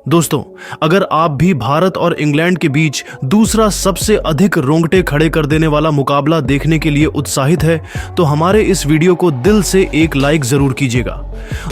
दोस्तों, अगर आप भी भारत और इंग्लैंड के बीच दूसरा सबसे अधिक रोंगटे खड़े कर देने वाला मुकाबला देखने के लिए उत्साहित है तो हमारे इस वीडियो को दिल से एक लाइक जरूर कीजिएगा।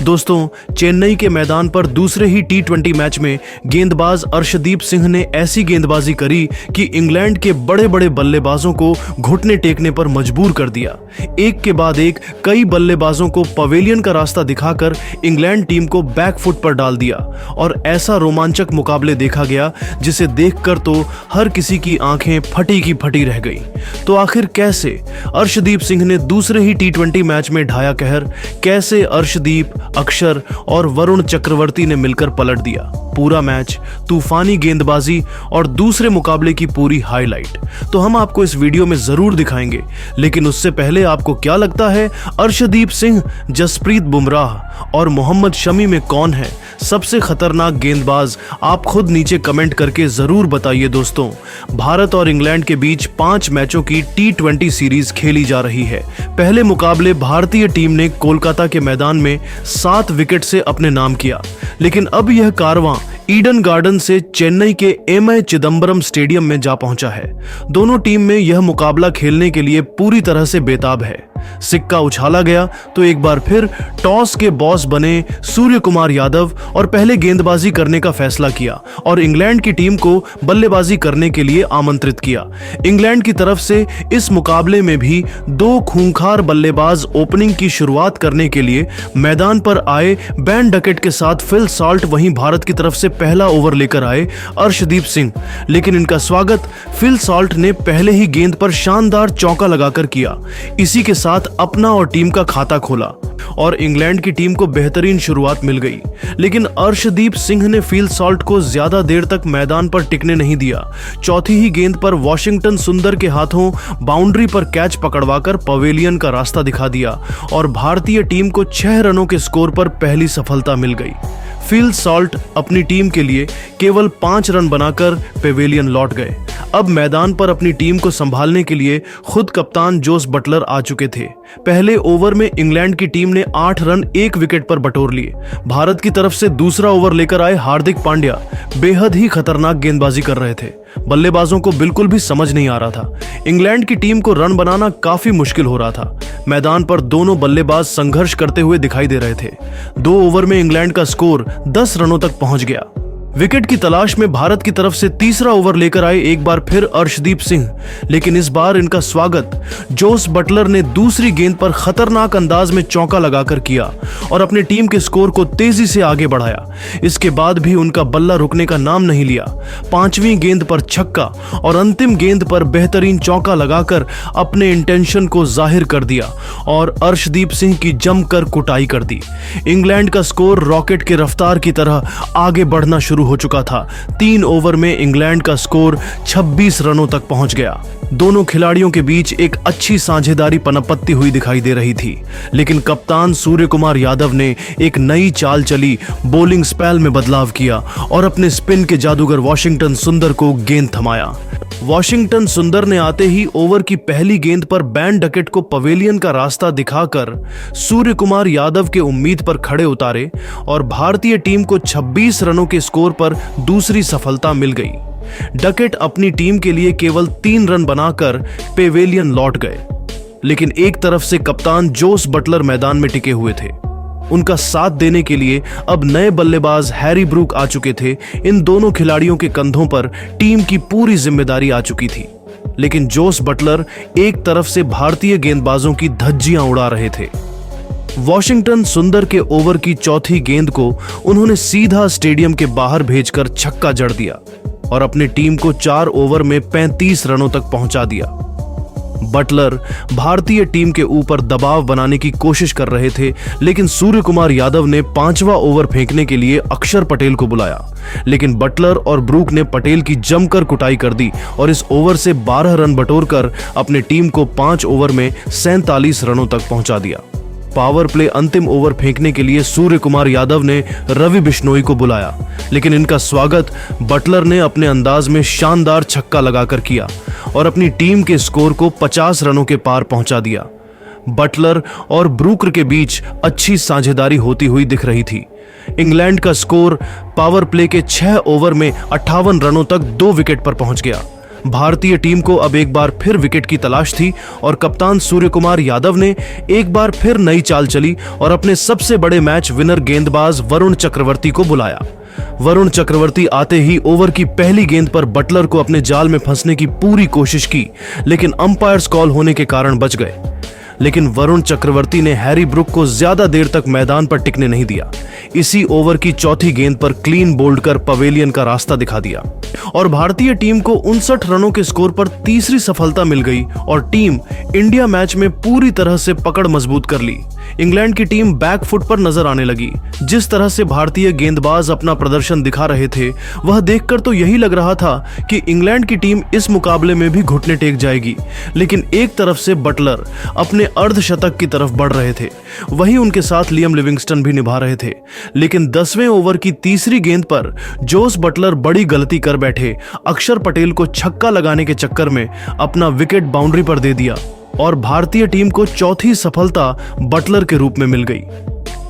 दोस्तों, चेन्नई के मैदान पर दूसरे ही T20 मैच में गेंदबाज अर्शदीप सिंह ने ऐसी गेंदबाजी करी कि इंग्लैंड के बड़े बड़े बल्लेबाजों को घुटने टेकने पर मजबूर कर दिया। एक के बाद एक कई बल्लेबाजों को पवेलियन का रास्ता दिखाकर इंग्लैंड टीम को बैकफुट पर डाल दिया और ऐसा रोमांचक मुकाबले देखा गया जिसे देखकर तो हर किसी की आंखें फटी की फटी रह गई। तो आखिर कैसे अर्शदीप सिंह ने दूसरे ही T20 मैच में ढाया कहर, कैसे अर्शदीप, अक्षर और वरुण चक्रवर्ती ने मिलकर पलट दिया पूरा मैच, तूफानी गेंदबाजी और दूसरे मुकाबले की पूरी हाईलाइट तो हम आपको इस वीडियो में जरूर दिखाएंगे। लेकिन उससे पहले आपको क्या लगता है अर्शदीप सिंह, जसप्रीत बुमराह और मोहम्मद शमी में कौन है सबसे खतरनाक गेंदबाज? आप खुद नीचे कमेंट करके जरूर बताइए। दोस्तों, भारत और इंग्लैंड के बीच 5 मैचों की T20 सीरीज खेली जा रही है। पहले मुकाबले भारतीय टीम ने कोलकाता के मैदान में 7 विकेट से अपने नाम किया, लेकिन अब यह कारवां ईडन गार्डन से चेन्नई के एमए चिदंबरम स्टेडियम में जा पहुंचा है। दोनों टीम में यह मुकाबला खेलने के लिए पूरी तरह से बेताब है। सिक्का उछाला गया तो एक बार फिर टॉस के बॉस बने सूर्य कुमार यादव और पहले गेंदबाजी करने का फैसला किया और इंग्लैंड की टीम को बल्लेबाजी करने के लिए आमंत्रित किया। इंग्लैंड की तरफ से इस मुकाबले में भी 2 खूंखार बल्लेबाज ओपनिंग की शुरुआत करने के लिए मैदान पर आए। बैन डकेट के साथ फिल सॉल्ट वहीं भारत की तरफ से पहला ओवर लेकर आए अर्शदीप सिंह, लेकिन इनका स्वागत फिल सॉल्ट ने पहले ही गेंद पर शानदार चौका लगाकर किया। इसी के साथ अपना और टीम का खाता खोला और इंग्लैंड की टीम को बेहतरीन शुरुआत मिल गई। लेकिन अर्शदीप सिंह ने फिल सॉल्ट को ज्यादा देर तक मैदान पर टिकने नहीं दिया। चौथी ही गेंद पर वॉशिंगटन सुंदर के हाथों बाउंड्री पर कैच पकड़वाकर पवेलियन का रास्ता दिखा दिया और भारतीय टीम को 6 रनों के स्कोर पर पहली सफलता मिल गई। फिल सॉल्ट अपनी टीम के लिए केवल 5 रन बनाकर पेवेलियन लौट गए। अब मैदान पर अपनी टीम को संभालने के लिए खुद कप्तान जोस बटलर आ चुके थे। पहले ओवर में इंग्लैंड की टीम ने 8 रन 1 विकेट पर बटोर लिए। भारत की तरफ से दूसरा ओवर लेकर आए हार्दिक पांड्या बेहद ही खतरनाक गेंदबाजी कर रहे थे। बल्लेबाजों को बिल्कुल भी समझ नहीं आ रहा था। इंग्लैंड की टीम को रन बनाना काफी मुश्किल हो रहा था। मैदान पर दोनों बल्लेबाज संघर्ष करते हुए दिखाई दे रहे थे। 2 ओवर में इंग्लैंड का स्कोर 10 रनों तक पहुंच गया। विकेट की तलाश में भारत की तरफ से तीसरा ओवर लेकर आए एक बार फिर अर्शदीप सिंह, लेकिन इस बार इनका स्वागत जोस बटलर ने दूसरी गेंद पर खतरनाक अंदाज में चौका लगाकर किया और अपनी टीम के स्कोर को तेजी से आगे बढ़ाया। इसके बाद भी उनका बल्ला रुकने का नाम नहीं लिया। 5वीं गेंद पर छक्का और अंतिम गेंद पर बेहतरीन चौका लगाकर अपने इंटेंशन को जाहिर कर दिया और अर्शदीप सिंह की जमकर कुटाई कर दी। इंग्लैंड का स्कोर रॉकेट के रफ्तार की तरह आगे बढ़ना शुरू हो चुका था। 3 ओवर में इंग्लैंड का स्कोर 26 रनों तक पहुंच गया। दोनों खिलाड़ियों के बीच एक अच्छी साझेदारी पनपत्ती हुई दिखाई दे रही थी, लेकिन कप्तान सूर्य कुमार यादव ने एक नई चाल चली, बॉलिंग स्पेल में बदलाव किया और अपने स्पिन के जादूगर वॉशिंगटन सुंदर को गेंद थमाया। वॉशिंगटन सुंदर ने आते ही ओवर की पहली गेंद पर बैन डकेट को पवेलियन का रास्ता दिखाकर सूर्य कुमार यादव के उम्मीद पर खड़े उतारे और भारतीय टीम को 26 रनों के स्कोर पर दूसरी सफलता मिल गई। डकेट अपनी टीम के लिए केवल 3 रन बनाकर पेवेलियन लौट गए, लेकिन एक तरफ से कप्तान जोस बटलर मैदान में टिके हुए थे। उनका साथ देने के लिए अब नए बल्लेबाज हैरी ब्रूक आ चुके थे। इन दोनों खिलाड़ियों के कंधों पर टीम की पूरी जिम्मेदारी आ चुकी थी, लेकिन जोस बटलर एक तरफ से भारतीय गेंदबाजों की धज्जियां उड़ा रहे थे। वॉशिंगटन सुंदर के ओवर की चौथी गेंद को उन्होंने सीधा स्टेडियम के बाहर भेजकर छक्का जड़ दिया और अपनी टीम को 4 ओवर में 35 रनों तक पहुंचा दिया। बटलर भारतीय टीम के ऊपर दबाव बनाने की कोशिश कर रहे थे, लेकिन सूर्य कुमार यादव ने 5वां ओवर फेंकने के लिए अक्षर पटेल को बुलाया, लेकिन बटलर और ब्रूक ने पटेल की जमकर कुटाई कर दी और इस ओवर से 12 रन बटोरकर अपनी टीम को 5 ओवर में 47 रनों तक पहुंचा दिया। पावर प्ले अंतिम ओवर फेंकने के लिए सूर्य कुमार यादव ने रवि बिश्नोई को बुलाया, लेकिन इनका स्वागत बटलर ने अपने अंदाज में शानदार छक्का लगाकर किया और अपनी टीम के स्कोर को 50 रनों के पार पहुंचा दिया। बटलर और ब्रूकर के बीच अच्छी साझेदारी होती हुई दिख रही थी। इंग्लैंड का स्कोर पावर प्ले के 6 ओवर में 58 रनों तक 2 विकेट पर पहुंच गया। भारतीय टीम को अब एक बार फिर विकेट की तलाश थी और कप्तान सूर्यकुमार यादव ने एक बार फिर नई चाल चली और अपने सबसे बड़े मैच विनर गेंदबाज वरुण चक्रवर्ती को बुलाया। वरुण चक्रवर्ती आते ही ओवर की पहली गेंद पर बटलर को अपने जाल में फंसने की पूरी कोशिश की, लेकिन अंपायर्स कॉल होने के कारण बच गए। लेकिन वरुण चक्रवर्ती ने हैरी ब्रुक को ज्यादा देर तक मैदान पर टिकने नहीं दिया। इसी ओवर की चौथी गेंद पर क्लीन बोल्ड कर पवेलियन का रास्ता दिखा दिया और भारतीय टीम को 59 रनों के स्कोर पर तीसरी सफलता मिल गई और टीम इंडिया मैच में पूरी तरह से पकड़ मजबूत कर ली। इंग्लैंड की टीम बैकफुट पर नजर आने लगी। जिस तरह से भारतीय गेंदबाज अपना प्रदर्शन दिखा रहे थे, वह देखकर तो यही लग रहा था कि इंग्लैंड की टीम इस मुकाबले में भी घुटने टेक जाएगी। लेकिन एक तरफ से बटलर अपने अर्धशतक की तरफ बढ़ रहे थे, वहीं उनके साथ लियम लिविंगस्टन भी निभा रहे थे। लेकिन 10वें ओवर की तीसरी गेंद पर जोस बटलर बड़ी गलती कर बैठे। अक्षर पटेल को छक्का लगाने के चक्कर में अपना विकेट बाउंड्री पर दे दिया और भारतीय टीम को चौथी सफलता बटलर के रूप में मिल गई।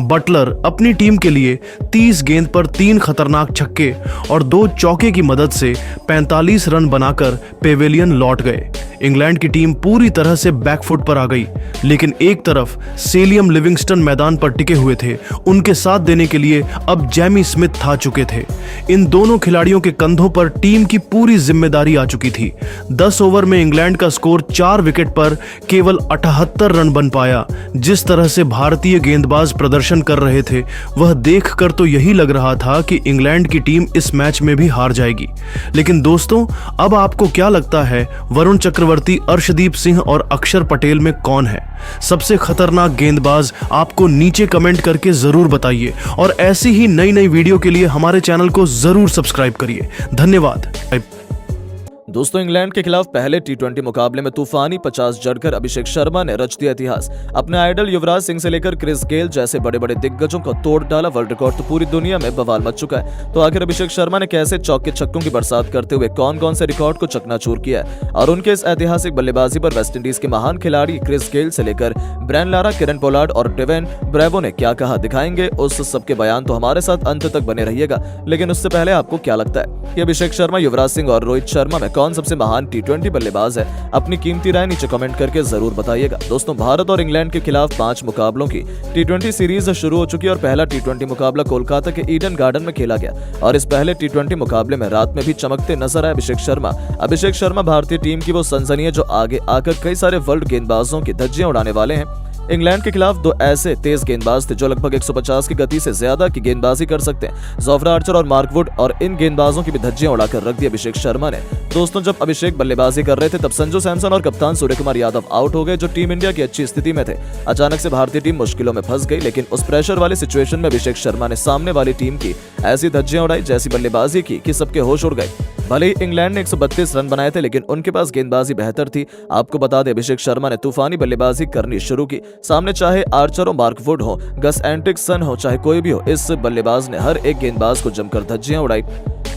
बटलर अपनी टीम के लिए 30 गेंद पर 3 खतरनाक छक्के और 2 चौके की मदद से 45 रन बनाकर पेवेलियन लौट गए। इंग्लैंड की टीम पूरी तरह से बैकफुट पर आ गई, लेकिन एक तरफ सेलियम लिविंगस्टन मैदान पर टिके हुए थे। उनके साथ देने के लिए अब जैमी स्मिथ आ चुके थे। इन दोनों खिलाड़ियों के कंधों पर टीम की पूरी जिम्मेदारी आ चुकी थी। 10 ओवर में इंग्लैंड का स्कोर 4 विकेट पर केवल 78 रन बन पाया। जिस तरह से भारतीय गेंदबाज प्रदर्शन कर रहे थे, वह देखकर तो यही लग रहा था कि इंग्लैंड की टीम इस मैच में भी हार जाएगी। लेकिन दोस्तों, अब आपको क्या लगता है, वरुण चक्रवर्ती, अर्शदीप सिंह और अक्षर पटेल में कौन है सबसे खतरनाक गेंदबाज? आपको नीचे कमेंट करके जरूर बताइए और ऐसी ही नई नई वीडियो के लिए हमारे चैनल को जरूर सब्सक्राइब करिए। धन्यवाद। दोस्तों, इंग्लैंड के खिलाफ पहले टी20 मुकाबले में तूफानी 50 जड़कर अभिषेक शर्मा ने रच दिया इतिहास। अपने आइडल युवराज सिंह से लेकर क्रिस गेल जैसे बड़े बड़े दिग्गजों को तोड़ डाला। वर्ल्ड रिकॉर्ड तो पूरी दुनिया में बवाल मच चुका है। तो आखिर अभिषेक शर्मा ने कैसे चौके छक्कों की बरसात करते हुए कौन कौन से रिकॉर्ड को चकनाचूर किया है और उनके इस ऐतिहासिक बल्लेबाजी पर वेस्टइंडीज के महान खिलाड़ी क्रिस गेल से लेकर ब्रायन लारा, किरण पोलार्ड और डेवेन ब्रेवो ने क्या कहा, दिखाएंगे उस सबके बयान। तो हमारे साथ अंत तक बने रहिएगा। लेकिन उससे पहले आपको क्या लगता है कि अभिषेक शर्मा, युवराज सिंह और रोहित शर्मा में कौन सबसे महान टी20 बल्लेबाज है? अपनी कीमती राय नीचे कमेंट करके जरूर बताइएगा। दोस्तों, भारत और इंग्लैंड के खिलाफ 5 मुकाबलों की टी20 सीरीज शुरू हो चुकी है और पहला टी20 मुकाबला कोलकाता के ईडन गार्डन में खेला गया और इस पहले टी20 मुकाबले में रात में भी चमकते नजर आए अभिषेक शर्मा। अभिषेक शर्मा भारतीय टीम की वो सनसनी है जो आगे आकर कई सारे वर्ल्ड गेंदबाजों की धज्जियां उड़ाने वाले हैं। इंग्लैंड के खिलाफ 2 ऐसे तेज गेंदबाज थे जो लगभग 150 की गति से ज्यादा की गेंदबाजी कर सकते हैं, जोफ्रा आर्चर और मार्क वुड, और इन गेंदबाजों की भी धज्जियां उड़ाकर रख दी अभिषेक शर्मा ने। दोस्तों, जब अभिषेक बल्लेबाजी कर रहे थे तब संजू सैमसन और कप्तान सूर्यकुमार यादव आउट हो गए जो टीम इंडिया की अच्छी स्थिति में थे। अचानक से भारतीय टीम मुश्किलों में फंस गई, लेकिन उस प्रेशर वाली सिचुएशन में अभिषेक शर्मा ने सामने वाली टीम की ऐसी धज्जियां उड़ाई, जैसी बल्लेबाजी की कि सबके होश उड़ गए। भले ही इंग्लैंड ने 132 रन बनाए थे, लेकिन उनके पास गेंदबाजी बेहतर थी। आपको बता दें, अभिषेक शर्मा ने तूफानी बल्लेबाजी करनी शुरू की। सामने चाहे आर्चर हो, मार्क वुड हो, गस एंड्रिक्सन हो, चाहे कोई भी हो, इस बल्लेबाज ने हर एक गेंदबाज को जमकर धज्जियां उड़ाई।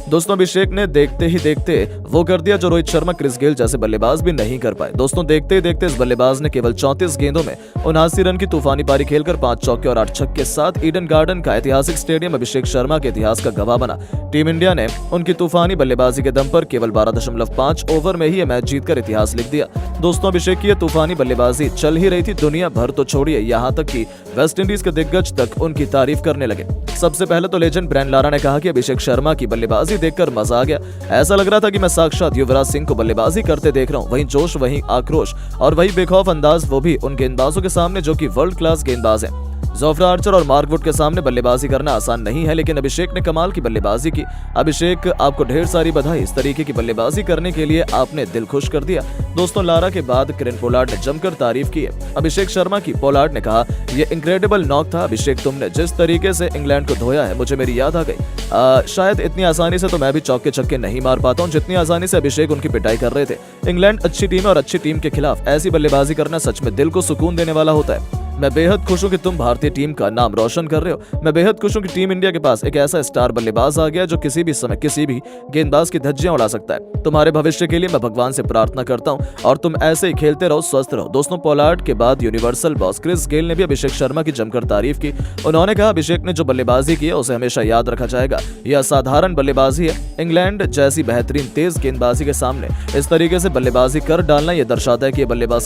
दोस्तों, अभिषेक ने देखते ही देखते वो कर दिया जो रोहित शर्मा, क्रिस गेल जैसे बल्लेबाज भी नहीं कर पाए। दोस्तों, देखते ही देखते इस बल्लेबाज ने केवल 34 गेंदों में 79 रन की तूफानी पारी खेलकर 5 चौके और 8 छक्के के साथ ईडन गार्डन का ऐतिहासिक स्टेडियम अभिषेक शर्मा के इतिहास का गवाह बना। टीम इंडिया ने उनकी तूफानी बल्लेबाजी के दम पर केवल 12.5 ओवर में ही यह मैच जीतकर इतिहास लिख दिया। दोस्तों, अभिषेक की तूफानी बल्लेबाजी चल ही रही थी। दुनिया भर तो छोड़िए, यहाँ तक कि वेस्टइंडीज के दिग्गज तक उनकी तारीफ करने लगे। सबसे पहले तो लेजेंड ब्रायन लारा ने कहा कि अभिषेक शर्मा की बल्लेबाजी देखकर मजा आ गया। ऐसा लग रहा था कि मैं साक्षात युवराज सिंह को बल्लेबाजी करते देख रहा हूं। वहीं जोश, वहीं आक्रोश और वही बेखौफ अंदाज, वो भी उन गेंदबाजों के सामने जो कि वर्ल्ड क्लास गेंदबाज हैं। जोफ्रा आर्चर और मार्क वुड के सामने बल्लेबाजी करना आसान नहीं है, लेकिन अभिषेक ने कमाल की बल्लेबाजी की। अभिषेक, आपको ढेर सारी बधाई। इस तरीके की बल्लेबाजी करने के लिए आपने दिल खुश कर दिया। दोस्तों, लारा के बाद किरण पोलार्ड ने जमकर तारीफ की है अभिषेक शर्मा की। पोलार्ड ने कहा, यह इनक्रेडिबल नॉक था अभिषेक, तुमने जिस तरीके से इंग्लैंड को धोया है, मुझे मेरी याद आ गई। शायद इतनी आसानी से तो मैं भी चौके छक्के नहीं मार पाता हूँ जितनी आसानी से अभिषेक उनकी पिटाई कर रहे थे। इंग्लैंड अच्छी टीम है और अच्छी टीम के खिलाफ ऐसी बल्लेबाजी करना सच में दिल को सुकून देने वाला होता है। मैं बेहद खुश हूं कि तुम भारतीय टीम का नाम रोशन कर रहे हो। मैं बेहद खुश हूं कि टीम इंडिया के पास एक ऐसा स्टार बल्लेबाज आ गया जो किसी भी समय किसी भी गेंदबाज की धज्जियां उड़ा सकता है। तुम्हारे भविष्य के लिए मैं भगवान से प्रार्थना करता हूं और तुम ऐसे ही खेलते रहो, स्वस्थ रहो। दोस्तों, पोलार्ड के बाद यूनिवर्सल बॉस क्रिस गेल ने भी अभिषेक शर्मा की जमकर तारीफ की। उन्होंने कहा, अभिषेक ने जो बल्लेबाजी की है उसे हमेशा याद रखा जाएगा। यह असाधारण बल्लेबाजी है। इंग्लैंड जैसी बेहतरीन तेज गेंदबाजी के सामने इस तरीके से बल्लेबाजी कर डालना यह दर्शाता है कि यह बल्लेबाज